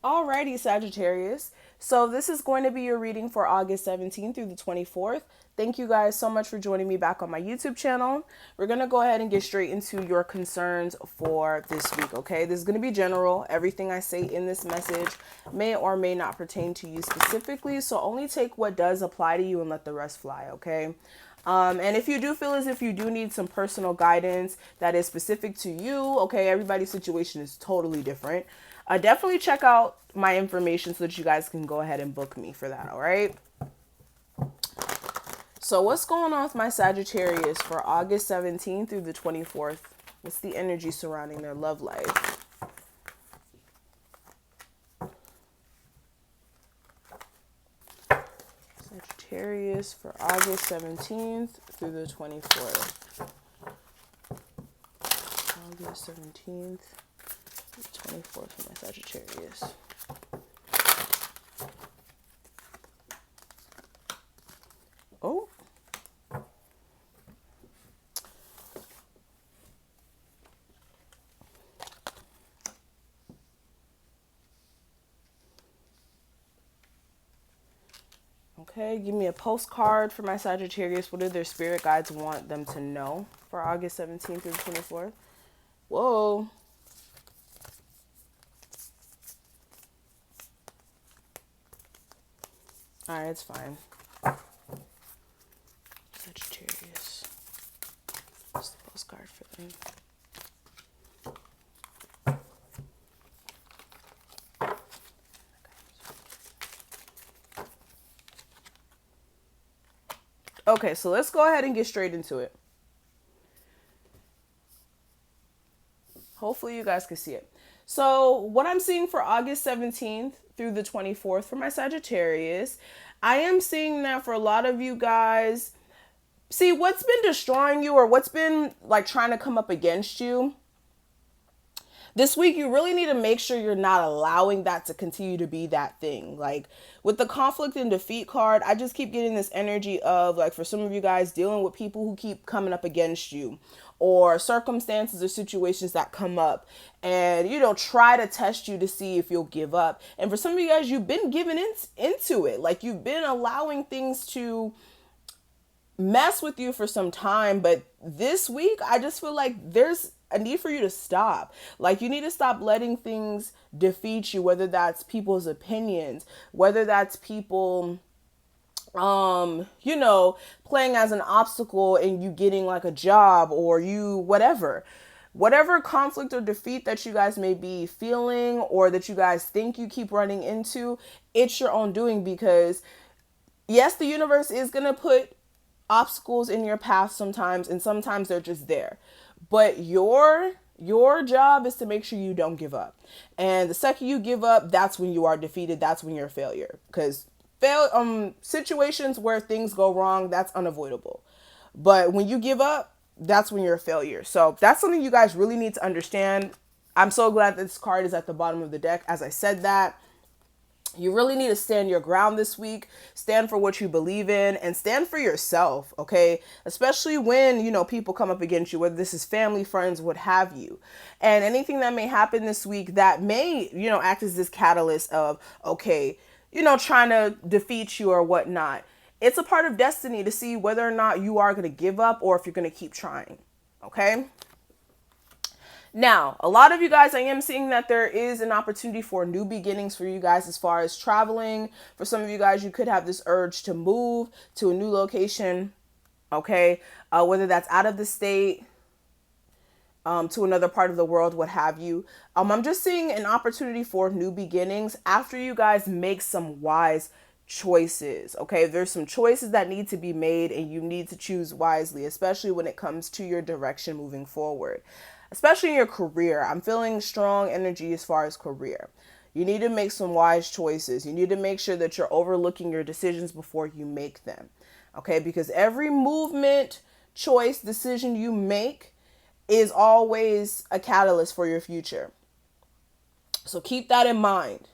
Alrighty, Sagittarius. So this is going to be your reading for August 17th through the 24th. Thank you guys so much for joining me back on my YouTube channel. We're going to go ahead and get straight into your concerns for this week, okay? This is going to be general. Everything I say in this message may or may not pertain to you specifically, so only take what does apply to you and let the rest fly, okay? And if you do feel as if you do need some personal guidance that is specific to you, okay, everybody's situation is totally different. Definitely check out my information so that you guys can go ahead and book me for that, all right? So what's going on with my Sagittarius for August 17th through the 24th? What's the energy surrounding their love life? Sagittarius for August 17th through the 24th. August 17th. 24th for my Sagittarius. Oh. Okay, give me a postcard for my Sagittarius. What do their spirit guides want them to know for August 17th through the 24th? Whoa. All right, it's fine. Sagittarius. What's the postcard for them? Okay, so let's go ahead and get straight into it. Hopefully you guys can see it. So what I'm seeing for August 17th through the 24th for my Sagittarius, I am seeing that for a lot of you guys, see what's been destroying you or what's been like trying to come up against you. This week, you really need to make sure you're not allowing that to continue to be that thing. Like with the conflict and defeat card, I just keep getting this energy of like for some of you guys dealing with people who keep coming up against you or circumstances or situations that come up and, you know, try to test you to see if you'll give up. And for some of you guys, you've been giving into it. Like you've been allowing things to mess with you for some time, but this week I just feel like there's a need for you to stop. Like you need to stop letting things defeat you, whether that's people's opinions, whether that's people you know, playing as an obstacle and you getting like a job or you whatever conflict or defeat that you guys may be feeling or that you guys think you keep running into, it's your own doing because yes, the universe is going to put obstacles in your path sometimes and sometimes they're just there. But your job is to make sure you don't give up. And the second you give up, that's when you are defeated. That's when you're a failure. Because situations where things go wrong, that's unavoidable. But when you give up, that's when you're a failure. So that's something you guys really need to understand. I'm so glad that this card is at the bottom of the deck. As I said that, you really need to stand your ground this week, stand for what you believe in and stand for yourself. Okay. Especially when, you know, people come up against you, whether this is family, friends, what have you, and anything that may happen this week that may, you know, act as this catalyst of, okay, you know, trying to defeat you or whatnot. It's a part of destiny to see whether or not you are going to give up or if you're going to keep trying. Okay. Now, a lot of you guys, I am seeing that there is an opportunity for new beginnings for you guys as far as traveling. For some of you guys, you could have this urge to move to a new location, okay? Whether that's out of the state, to another part of the world, what have you. I'm just seeing an opportunity for new beginnings after you guys make some wise choices, okay? There's some choices that need to be made and you need to choose wisely, especially when it comes to your direction moving forward. Especially in your career. I'm feeling strong energy as far as career. You need to make some wise choices. You need to make sure that you're overlooking your decisions before you make them. Okay, because every movement, choice, decision you make is always a catalyst for your future. So keep that in mind.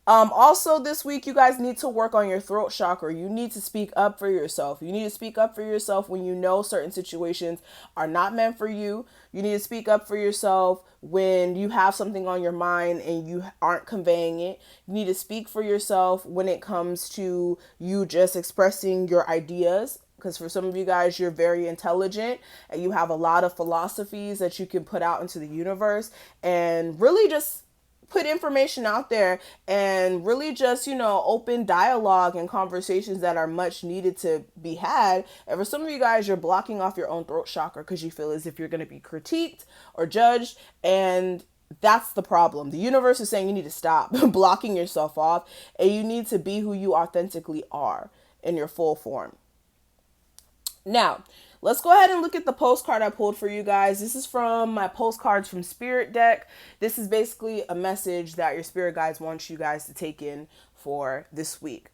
Also this week, you guys need to work on your throat chakra. You need to speak up for yourself. You need to speak up for yourself when you know certain situations are not meant for you. You need to speak up for yourself when you have something on your mind and you aren't conveying it. You need to speak for yourself when it comes to you just expressing your ideas, because for some of you guys, you're very intelligent and you have a lot of philosophies that you can put out into the universe and really just put information out there and really just, open dialogue and conversations that are much needed to be had. And for some of you guys, you're blocking off your own throat chakra because you feel as if you're going to be critiqued or judged. And that's the problem. The universe is saying you need to stop blocking yourself off and you need to be who you authentically are in your full form. Now, let's go ahead and look at the postcard I pulled for you guys. This is from my postcards from Spirit deck. This is basically a message that your spirit guides want you guys to take in for this week.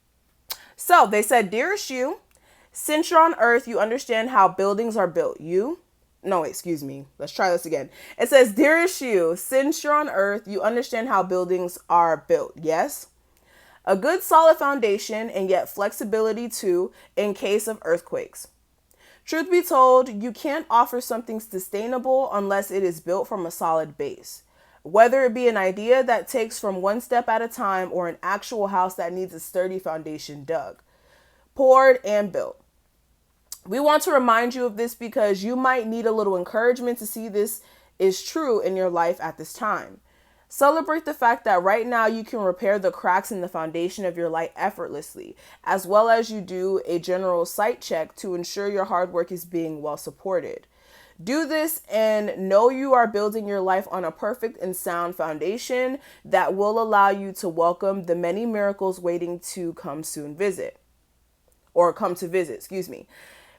So they said, dearest you, since you're on Earth, you understand how buildings are built. Let's try this again. It says, dearest you, since you're on Earth, you understand how buildings are built. Yes? A good solid foundation and yet flexibility too in case of earthquakes. Truth be told, you can't offer something sustainable unless it is built from a solid base. Whether it be an idea that takes from one step at a time or an actual house that needs a sturdy foundation dug, poured, and built. We want to remind you of this because you might need a little encouragement to see this is true in your life at this time. Celebrate the fact that right now you can repair the cracks in the foundation of your life effortlessly, as well as you do a general site check to ensure your hard work is being well supported. Do this and know you are building your life on a perfect and sound foundation that will allow you to welcome the many miracles waiting to come to visit.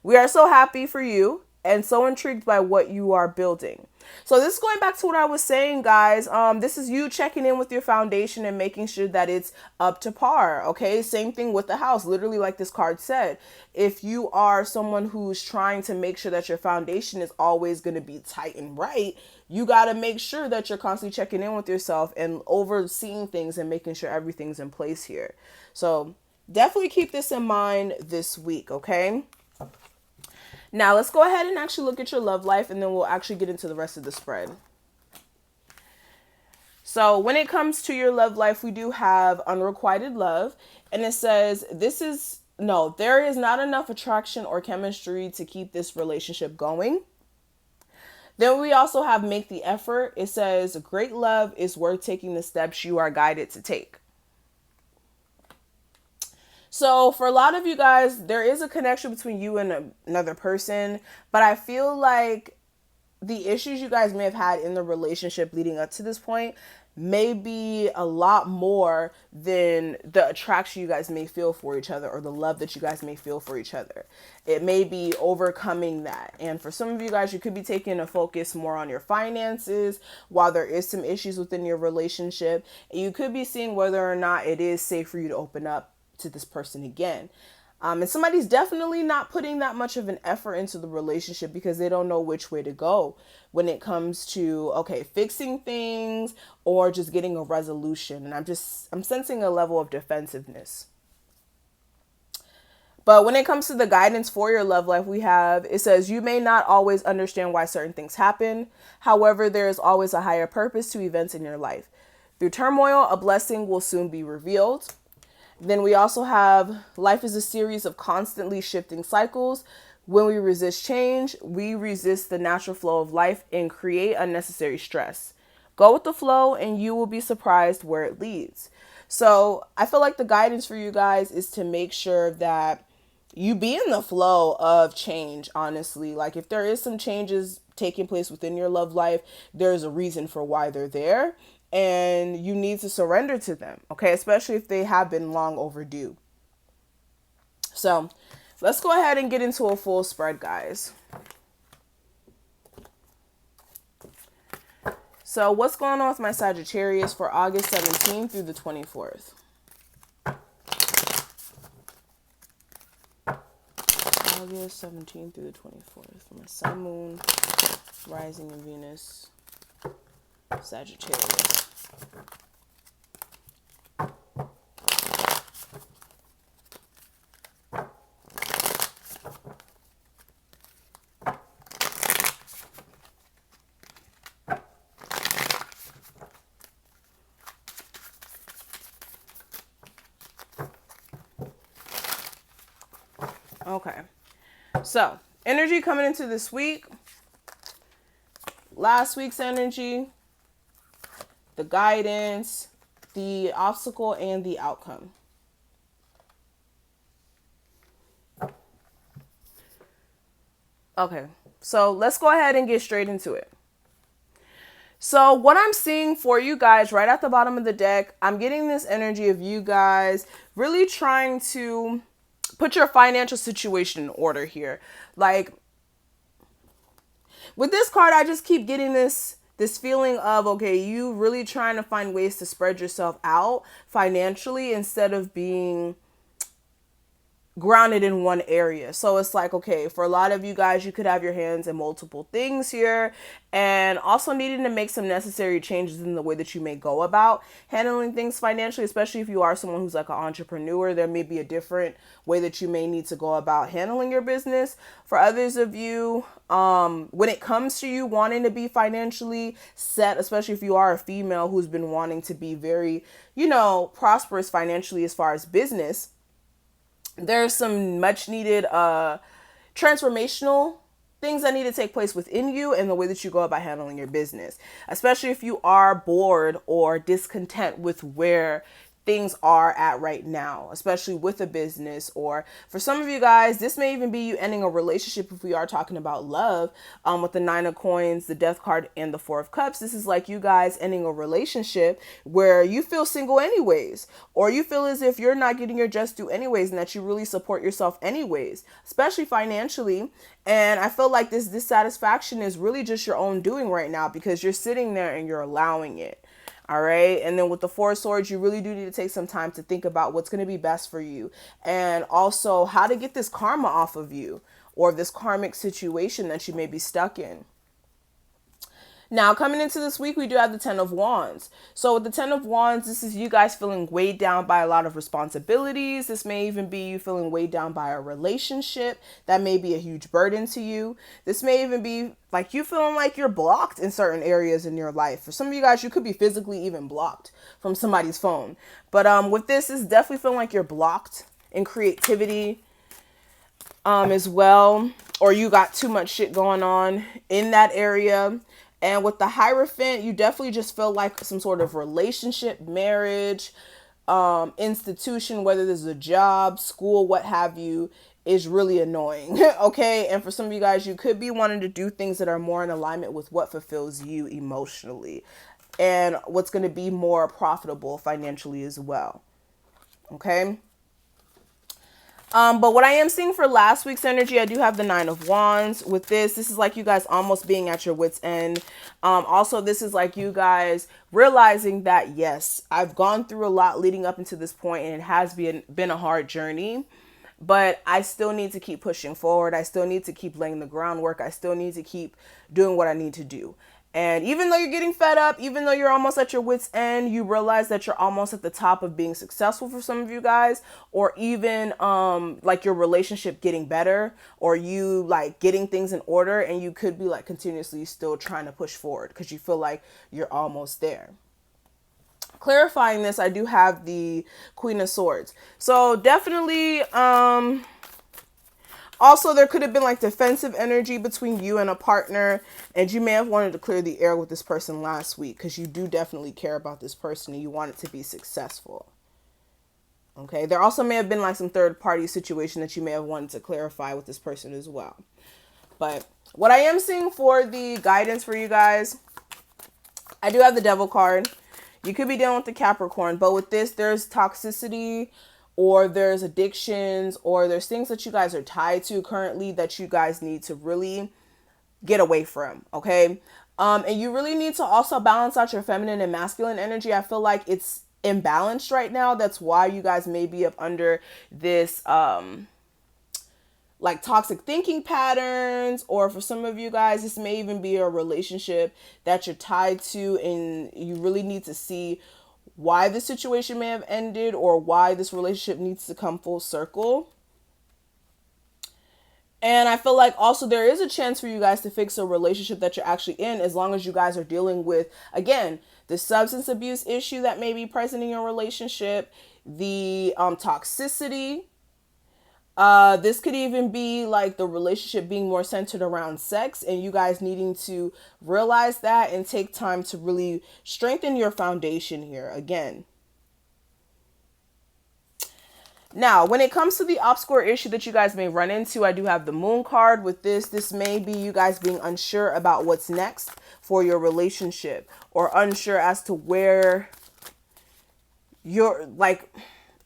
We are so happy for you and so intrigued by what you are building. So this is going back to what I was saying, guys. This is you checking in with your foundation and making sure that it's up to par. Okay, same thing with the house. Literally, like this card said, if you are someone who's trying to make sure that your foundation is always going to be tight and right, you got to make sure that you're constantly checking in with yourself and overseeing things and making sure everything's in place here. So definitely keep this in mind this week, okay? Now, let's go ahead and actually look at your love life, and then we'll actually get into the rest of the spread. So when it comes to your love life, we do have unrequited love, and it says there is not enough attraction or chemistry to keep this relationship going. Then we also have make the effort. It says great love is worth taking the steps you are guided to take. So for a lot of you guys, there is a connection between you and another person, but I feel like the issues you guys may have had in the relationship leading up to this point may be a lot more than the attraction you guys may feel for each other or the love that you guys may feel for each other. It may be overcoming that. And for some of you guys, you could be taking a focus more on your finances while there is some issues within your relationship. And you could be seeing whether or not it is safe for you to open up to this person again. And somebody's definitely not putting that much of an effort into the relationship because they don't know which way to go when it comes to, fixing things or just getting a resolution. And I'm sensing a level of defensiveness. But when it comes to the guidance for your love life, it says you may not always understand why certain things happen. However, there is always a higher purpose to events in your life. Through turmoil, a blessing will soon be revealed. Then we also have life is a series of constantly shifting cycles. When we resist change, we resist the natural flow of life and create unnecessary stress. Go with the flow and you will be surprised where it leads. So I feel like the guidance for you guys is to make sure that you be in the flow of change, honestly. Like if there is some changes taking place within your love life, there's a reason for why they're there. And you need to surrender to them, okay? Especially if they have been long overdue. So let's go ahead and get into a full spread, guys. So what's going on with my Sagittarius for August 17th through the 24th? August 17th through the 24th for my Sun, Moon, Rising, and Venus. Sagittarius. Okay. So, energy coming into this week. Last week's energy, the guidance, the obstacle, and the outcome. Okay, so let's go ahead and get straight into it. So what I'm seeing for you guys right at the bottom of the deck, I'm getting this energy of you guys really trying to put your financial situation in order here. Like with this card, I just keep getting this feeling of, okay, you really trying to find ways to spread yourself out financially instead of being grounded in one area. So it's like, okay, for a lot of you guys, you could have your hands in multiple things here, and also needing to make some necessary changes in the way that you may go about handling things financially, especially if you are someone who's like an entrepreneur. There may be a different way that you may need to go about handling your business. For others of you, when it comes to you wanting to be financially set, especially if you are a female who's been wanting to be very, prosperous financially as far as business, there's some much needed transformational things that need to take place within you and the way that you go about handling your business, especially if you are bored or discontent with where things are at right now, especially with a business. Or for some of you guys, this may even be you ending a relationship if we are talking about love, with the Nine of Coins, the Death card, and the Four of Cups. This is like you guys ending a relationship where you feel single anyways, or you feel as if you're not getting your just due anyways, and that you really support yourself anyways, especially financially. And I feel like this dissatisfaction is really just your own doing right now, because you're sitting there and you're allowing it. All right. And then with the Four of Swords, you really do need to take some time to think about what's going to be best for you, and also how to get this karma off of you, or this karmic situation that you may be stuck in. Now, coming into this week, we do have the Ten of Wands. So with the Ten of Wands, this is you guys feeling weighed down by a lot of responsibilities. This may even be you feeling weighed down by a relationship that may be a huge burden to you. This may even be like you feeling like you're blocked in certain areas in your life. For some of you guys, you could be physically even blocked from somebody's phone. But with this is definitely feeling like you're blocked in creativity as well, or you got too much shit going on in that area. And with the Hierophant, you definitely just feel like some sort of relationship, marriage, institution, whether this is a job, school, what have you, is really annoying. Okay. And for some of you guys, you could be wanting to do things that are more in alignment with what fulfills you emotionally and what's going to be more profitable financially as well. Okay. But what I am seeing for last week's energy, I do have the Nine of Wands. With this is like you guys almost being at your wit's end. Also, this is like you guys realizing that, yes, I've gone through a lot leading up into this point, and it has been a hard journey, but I still need to keep pushing forward. I still need to keep laying the groundwork. I still need to keep doing what I need to do. And even though you're getting fed up, even though you're almost at your wit's end, you realize that you're almost at the top of being successful for some of you guys, or even like your relationship getting better, or you like getting things in order, and you could be like continuously still trying to push forward because you feel like you're almost there. Clarifying this, I do have the Queen of Swords. So definitely also, there could have been like defensive energy between you and a partner, and you may have wanted to clear the air with this person last week because you do definitely care about this person and you want it to be successful. Okay, there also may have been like some third party situation that you may have wanted to clarify with this person as well. But what I am seeing for the guidance for you guys, I do have the Devil card. You could be dealing with the Capricorn, but with this, there's toxicity, or there's addictions, or there's things that you guys are tied to currently that you guys need to really get away from. Okay. And you really need to also balance out your feminine and masculine energy. I feel like it's imbalanced right now. That's why you guys may be up under this, like toxic thinking patterns, or for some of you guys, this may even be a relationship that you're tied to, and you really need to see why the situation may have ended, or why this relationship needs to come full circle. And I feel like also there is a chance for you guys to fix a relationship that you're actually in, as long as you guys are dealing with, again, the substance abuse issue that may be present in your relationship, the toxicity, This could even be like the relationship being more centered around sex and you guys needing to realize that and take time to really strengthen your foundation here again. Now, when it comes to the obscure issue that you guys may run into, I do have the moon card with this. This may be you guys being unsure about what's next for your relationship or unsure as to where you're like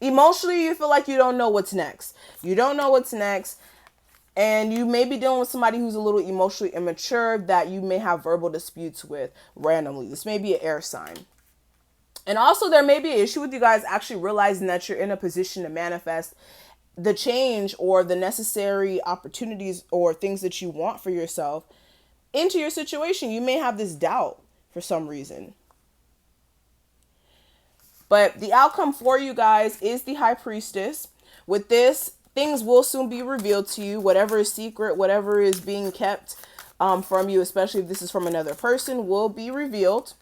emotionally you feel like you don't know what's next. You don't know what's next. And you may be dealing with somebody who's a little emotionally immature that you may have verbal disputes with randomly. This may be an air sign. And also there may be an issue with you guys actually realizing that you're in a position to manifest the change or the necessary opportunities or things that you want for yourself into your situation. You may have this doubt for some reason. But the outcome for you guys is the High Priestess. With this, things will soon be revealed to you. Whatever is secret, whatever is being kept from you, especially if this is from another person, will be revealed.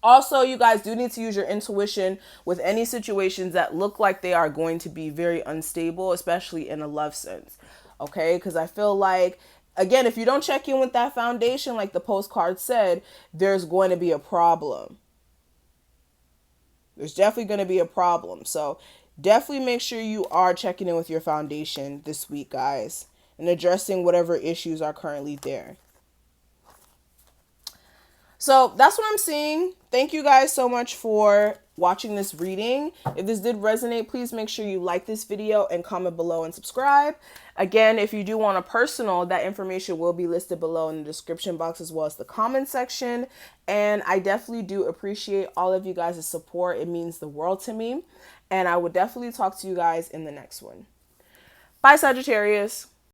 Also, you guys do need to use your intuition with any situations that look like they are going to be very unstable, especially in a love sense. Okay? Because I feel like, again, if you don't check in with that foundation, like the postcard said, there's going to be a problem. There's definitely going to be a problem. So definitely make sure you are checking in with your foundation this week, guys, and addressing whatever issues are currently there. So that's what I'm seeing. Thank you guys so much for watching this reading. If this did resonate, please make sure you like this video and comment below and subscribe. Again, if you do want a personal, that information will be listed below in the description box as well as the comment section. And I definitely do appreciate all of you guys' support. It means the world to me. And I will definitely talk to you guys in the next one. Bye, Sagittarius.